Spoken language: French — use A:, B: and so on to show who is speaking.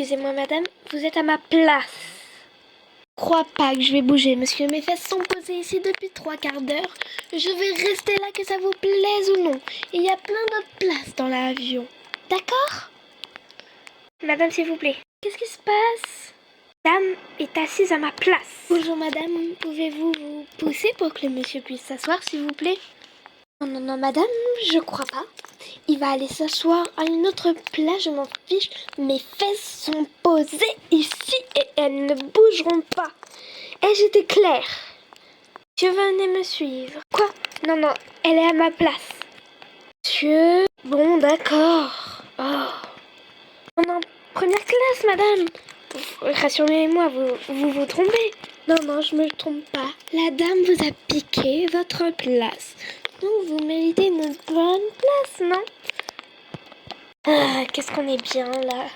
A: Excusez-moi, madame, vous êtes à ma place. Je crois pas que je vais bouger, monsieur. Mes fesses sont posées ici depuis 3/4 d'heure. Je vais rester là que ça vous plaise ou non. Il y a plein d'autres places dans l'avion. D'accord? Madame, s'il vous plaît. Qu'est-ce qui se passe? Madame est assise à ma place. Bonjour, madame. Pouvez-vous vous pousser pour que le monsieur puisse s'asseoir, s'il vous plaît? Non, madame, je crois pas. Il va aller s'asseoir à une autre place, je m'en fiche. Mes fesses sont posées ici et elles ne bougeront pas. Ai-je été claire? Monsieur, venez me suivre. Quoi? Non, elle est à ma place. Monsieur... Bon, d'accord. Oh. Non, première classe, madame. Rassurez-moi, vous trompez. Non, je me trompe pas. La dame vous a piqué votre place. Donc vous méritez une bonne place, non? Ah, qu'est-ce qu'on est bien là.